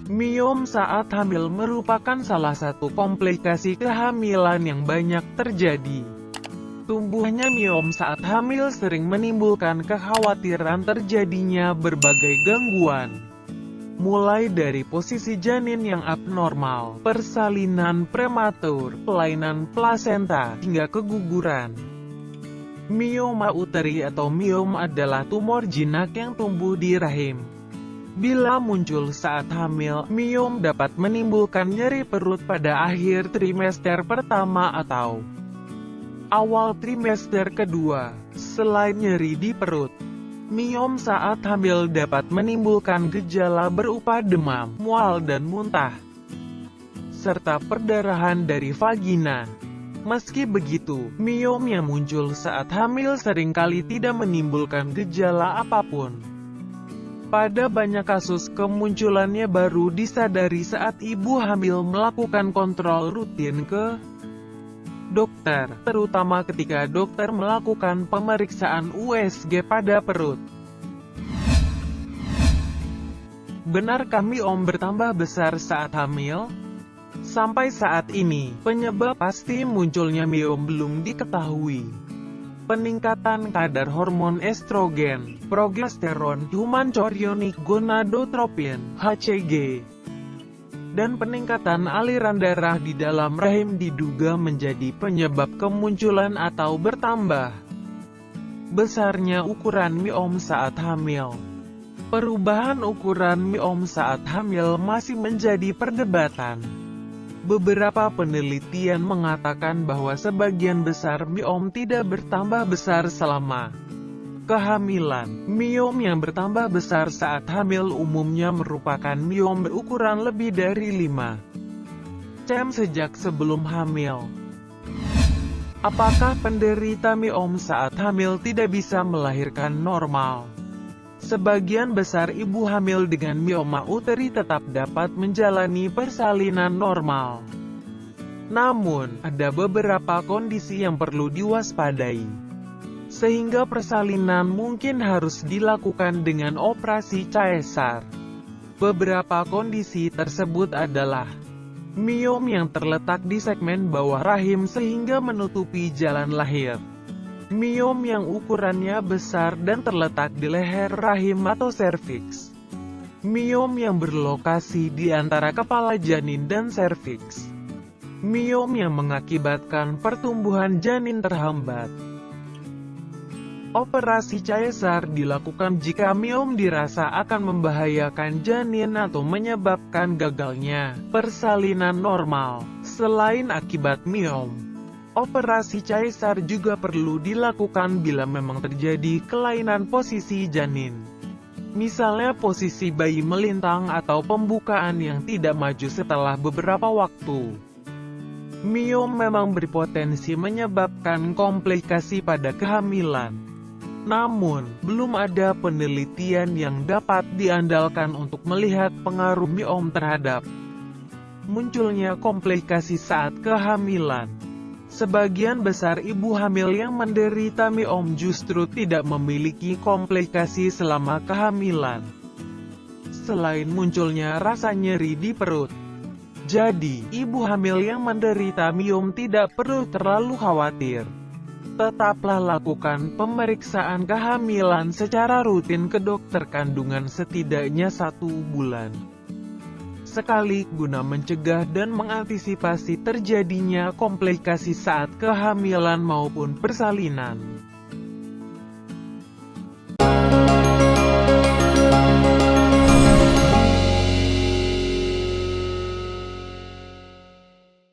Miom saat hamil merupakan salah satu komplikasi kehamilan yang banyak terjadi. Tumbuhnya miom saat hamil sering menimbulkan kekhawatiran terjadinya berbagai gangguan. Mulai dari posisi janin yang abnormal, persalinan prematur, kelainan plasenta, hingga keguguran. Mioma uteri atau miom adalah tumor jinak yang tumbuh di rahim. Bila muncul saat hamil, miom dapat menimbulkan nyeri perut pada akhir trimester pertama atau awal trimester kedua. Selain nyeri di perut, miom saat hamil dapat menimbulkan gejala berupa demam, mual dan muntah, serta perdarahan dari vagina. Meski begitu, miom yang muncul saat hamil seringkali tidak menimbulkan gejala apapun. Pada banyak kasus, kemunculannya baru disadari saat ibu hamil melakukan kontrol rutin ke dokter, terutama ketika dokter melakukan pemeriksaan USG pada perut. Benarkah miom bertambah besar saat hamil? Sampai saat ini, penyebab pasti munculnya miom belum diketahui. Peningkatan kadar hormon estrogen, progesteron, human chorionic gonadotropin (HCG), dan peningkatan aliran darah di dalam rahim diduga menjadi penyebab kemunculan atau bertambah besarnya ukuran miom saat hamil. Perubahan ukuran miom saat hamil masih menjadi perdebatan. Beberapa penelitian mengatakan bahwa sebagian besar miom tidak bertambah besar selama kehamilan. Miom yang bertambah besar saat hamil umumnya merupakan miom berukuran lebih dari 5 cm sejak sebelum hamil. Apakah penderita miom saat hamil tidak bisa melahirkan normal? Sebagian besar ibu hamil dengan mioma uteri tetap dapat menjalani persalinan normal. Namun, ada beberapa kondisi yang perlu diwaspadai, sehingga persalinan mungkin harus dilakukan dengan operasi caesar. Beberapa kondisi tersebut adalah miom yang terletak di segmen bawah rahim sehingga menutupi jalan lahir, miom yang ukurannya besar dan terletak di leher rahim atau serviks, miom yang berlokasi di antara kepala janin dan serviks, miom yang mengakibatkan pertumbuhan janin terhambat. Operasi caesar dilakukan jika miom dirasa akan membahayakan janin atau menyebabkan gagalnya persalinan normal. Selain akibat miom, operasi caesar juga perlu dilakukan bila memang terjadi kelainan posisi janin. Misalnya posisi bayi melintang atau pembukaan yang tidak maju setelah beberapa waktu. Miom memang berpotensi menyebabkan komplikasi pada kehamilan. Namun, belum ada penelitian yang dapat diandalkan untuk melihat pengaruh miom terhadap munculnya komplikasi saat kehamilan. Sebagian besar ibu hamil yang menderita miom justru tidak memiliki komplikasi selama kehamilan, selain munculnya rasa nyeri di perut. Jadi, ibu hamil yang menderita miom tidak perlu terlalu khawatir. Tetaplah lakukan pemeriksaan kehamilan secara rutin ke dokter kandungan setidaknya 1 bulan sekali guna mencegah dan mengantisipasi terjadinya komplikasi saat kehamilan maupun persalinan.